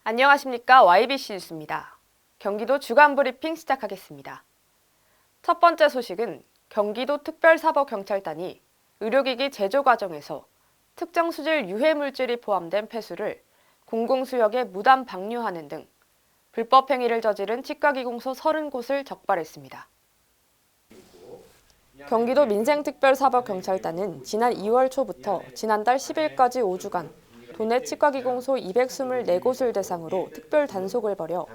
안녕하십니까. YBC 뉴스입니다. 경기도 주간 브리핑 시작하겠습니다. 첫 번째 소식은 경기도 특별사법경찰단이 의료기기 제조 과정에서 특정 수질 유해 물질이 포함된 폐수를 공공수역에 무단 방류하는 등 불법 행위를 저지른 치과기공소 30곳을 적발했습니다. 경기도 민생특별사법경찰단은 지난 2월 초부터 지난달 10일까지 5주간 도내 치과기공소 224곳을 대상으로 특별 단속을 벌여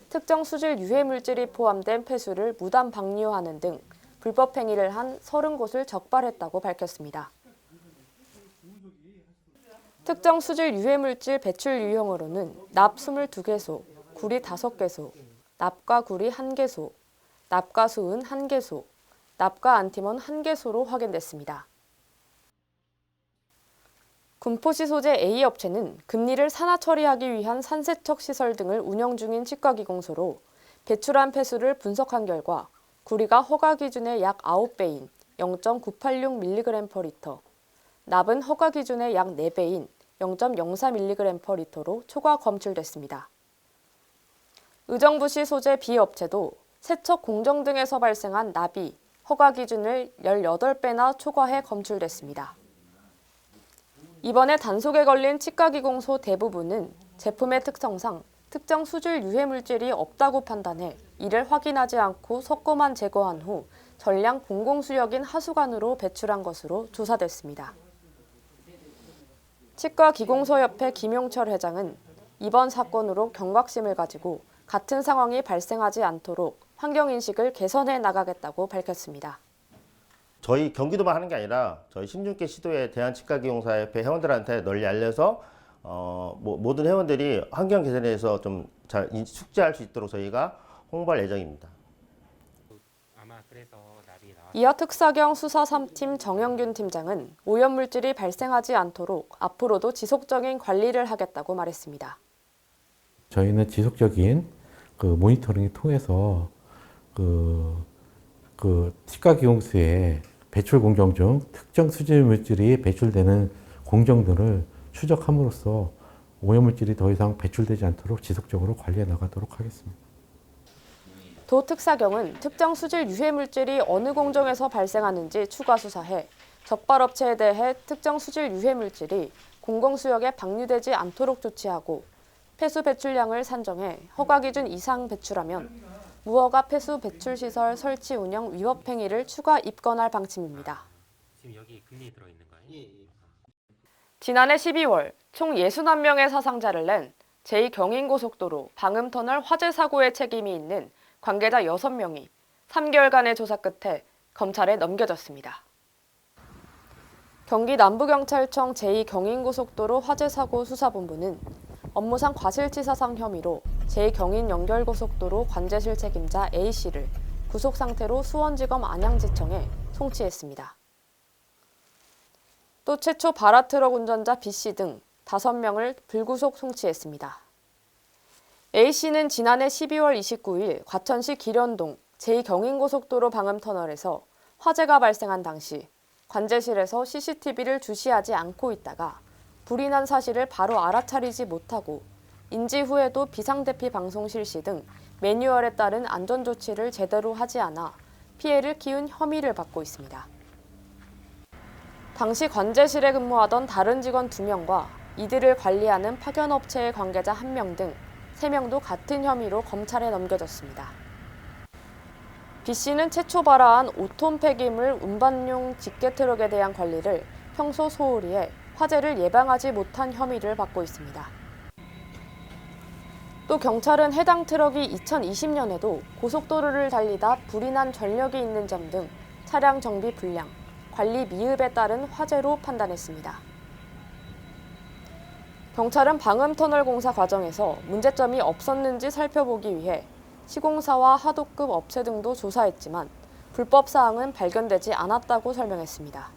특정 수질 유해 물질이 포함된 폐수를 무단 방류하는 등 불법 행위를 한 30곳을 적발했다고 밝혔습니다. 특정 수질 유해 물질 배출 유형으로는 납 22개소, 구리 5개소, 납과 구리 1개소, 납과 수은 1개소, 납과 안티몬 1개소로 확인됐습니다. 군포시 소재 A업체는 금리를 산화 처리하기 위한 산세척 시설 등을 운영 중인 치과기공소로 배출한 폐수를 분석한 결과 구리가 허가 기준의 약 9배인 0.986mg/L, 납은 허가 기준의 약 4배인 0.04mg/L로 초과 검출됐습니다. 의정부시 소재 B업체도 세척 공정 등에서 발생한 납이 허가 기준을 18배나 초과해 검출됐습니다. 이번에 단속에 걸린 치과기공소 대부분은 제품의 특성상 특정 수질 유해 물질이 없다고 판단해 이를 확인하지 않고 섞어만 제거한 후 전량 공공수역인 하수관으로 배출한 것으로 조사됐습니다. 치과기공소협회 김용철 회장은 이번 사건으로 경각심을 가지고 같은 상황이 발생하지 않도록 환경인식을 개선해 나가겠다고 밝혔습니다. 저희 경기도만 하는 게 아니라 저희 신중계 시도의 대한치과기공사협회 회원들한테 널리 알려서 모든 회원들이 환경 개선에 대해서 좀 잘 숙지할 수 있도록 저희가 홍보할 예정입니다. 이어 특사경 수사 3팀 정영균 팀장은 오염물질이 발생하지 않도록 앞으로도 지속적인 관리를 하겠다고 말했습니다. 저희는 지속적인 모니터링을 통해서 치과기공소의 배출 공정 중 특정 수질 물질이 배출되는 공정들을 추적함으로써 오염물질이 더 이상 배출되지 않도록 지속적으로 관리해 나가도록 하겠습니다. 도 특사경은 특정 수질 유해 물질이 어느 공정에서 발생하는지 추가 수사해 적발업체에 대해 특정 수질 유해 물질이 공공수역에 방류되지 않도록 조치하고 폐수 배출량을 산정해 허가 기준 이상 배출하면 무허가 폐수 배출 시설 설치 운영 위법 행위를 추가 입건할 방침입니다. 지금 여기 금리 들어 있는 거예요? 예. 지난해 12월 총 61명의 사상자를 낸 제2경인고속도로 방음터널 화재 사고의 책임이 있는 관계자 6명이 3개월간의 조사 끝에 검찰에 넘겨졌습니다. 경기 남부경찰청 제2경인고속도로 화재 사고 수사본부는 업무상 과실치사상 혐의로 제2경인연결고속도로 관제실 책임자 A씨를 구속 상태로 수원지검 안양지청에 송치했습니다. 또 최초 바라트럭 운전자 B씨 등 5명을 불구속 송치했습니다. A씨는 지난해 12월 29일 과천시 기련동 제2경인고속도로 방음터널에서 화재가 발생한 당시 관제실에서 CCTV를 주시하지 않고 있다가 불이 난 사실을 바로 알아차리지 못하고 인지 후에도 비상대피 방송 실시 등 매뉴얼에 따른 안전조치를 제대로 하지 않아 피해를 키운 혐의를 받고 있습니다. 당시 관제실에 근무하던 다른 직원 2명과 이들을 관리하는 파견업체의 관계자 1명 등 3명도 같은 혐의로 검찰에 넘겨졌습니다. B씨는 최초 발화한 5톤 폐기물 운반용 직계트럭에 대한 관리를 평소 소홀히 해 화재를 예방하지 못한 혐의를 받고 있습니다. 또 경찰은 해당 트럭이 2020년에도 고속도로를 달리다 불이 난 전력이 있는 점 등 차량 정비 불량, 관리 미흡에 따른 화재로 판단했습니다. 경찰은 방음터널 공사 과정에서 문제점이 없었는지 살펴보기 위해 시공사와 하도급 업체 등도 조사했지만 불법 사항은 발견되지 않았다고 설명했습니다.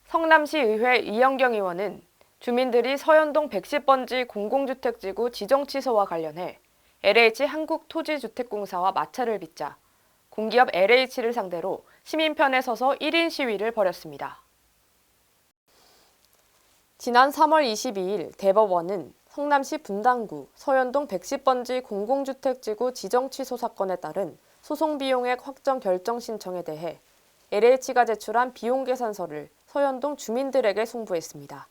성남시 의회 이영경 의원은 주민들이 서현동 110번지 공공주택지구 지정 취소와 관련해 LH 한국토지주택공사와 마찰을 빚자 공기업 LH를 상대로 시민편에 서서 1인 시위를 벌였습니다. 지난 3월 22일 대법원은 성남시 분당구 서현동 110번지 공공주택지구 지정 취소 사건에 따른 소송 비용액 확정 결정 신청에 대해 LH가 제출한 비용 계산서를 서현동 주민들에게 송부했습니다.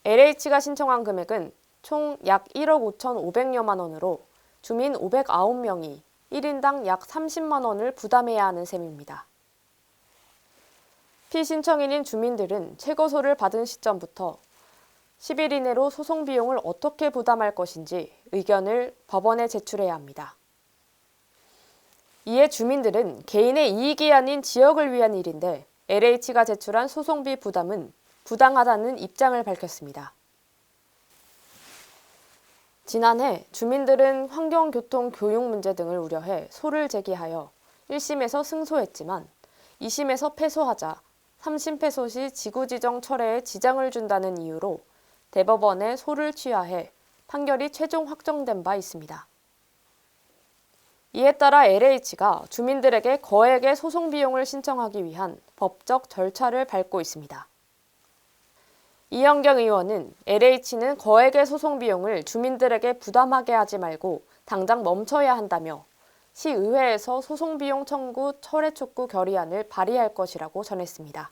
LH가 신청한 금액은 총 약 1억 5,500여만 원으로 주민 509명이 1인당 약 30만 원을 부담해야 하는 셈입니다. 피신청인인 주민들은 최고소를 받은 시점부터 10일 이내로 소송 비용을 어떻게 부담할 것인지 의견을 법원에 제출해야 합니다. 이에 주민들은 개인의 이익이 아닌 지역을 위한 일인데 LH가 제출한 소송비 부담은 부당하다는 입장을 밝혔습니다. 지난해 주민들은 환경, 교통, 교육 문제 등을 우려해 소를 제기하여 1심에서 승소했지만 2심에서 패소하자 3심 패소 시 지구지정 철회에 지장을 준다는 이유로 대법원에 소를 취하해 판결이 최종 확정된 바 있습니다. 이에 따라 LH가 주민들에게 거액의 소송 비용을 신청하기 위한 법적 절차를 밟고 있습니다. 이현경 의원은 LH는 거액의 소송 비용을 주민들에게 부담하게 하지 말고 당장 멈춰야 한다며 시의회에서 소송 비용 청구 철회 촉구 결의안을 발의할 것이라고 전했습니다.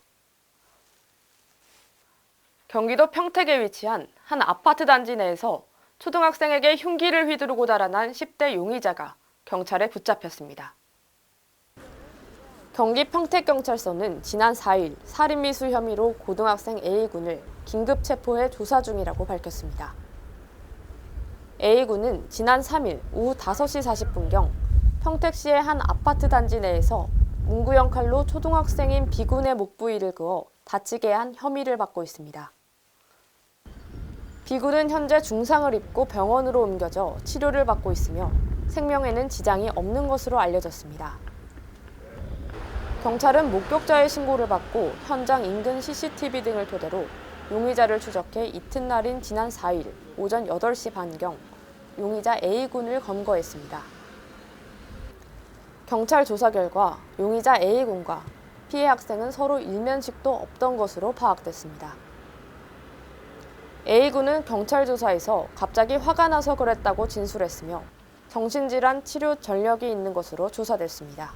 경기도 평택에 위치한 한 아파트 단지 내에서 초등학생에게 흉기를 휘두르고 달아난 10대 용의자가 경찰에 붙잡혔습니다. 경기 평택경찰서는 지난 4일 살인미수 혐의로 고등학생 A군을 긴급 체포해 조사 중이라고 밝혔습니다. A군은 지난 3일 오후 5시 40분경 평택시의 한 아파트 단지 내에서 문구형 칼로 초등학생인 B군의 목 부위를 그어 다치게 한 혐의를 받고 있습니다. B군은 현재 중상을 입고 병원으로 옮겨져 치료를 받고 있으며 생명에는 지장이 없는 것으로 알려졌습니다. 경찰은 목격자의 신고를 받고 현장 인근 CCTV 등을 토대로 용의자를 추적해 이튿날인 지난 4일 오전 8시 반경 용의자 A군을 검거했습니다. 경찰 조사 결과 용의자 A군과 피해 학생은 서로 일면식도 없던 것으로 파악됐습니다. A군은 경찰 조사에서 갑자기 화가 나서 그랬다고 진술했으며 정신질환 치료 전력이 있는 것으로 조사됐습니다.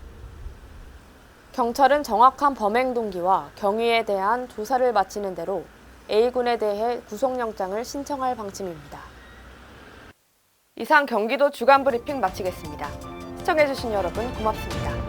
경찰은 정확한 범행 동기와 경위에 대한 조사를 마치는 대로 A군에 대해 구속영장을 신청할 방침입니다. 이상 경기도 주간 브리핑 마치겠습니다. 시청해주신 여러분 고맙습니다.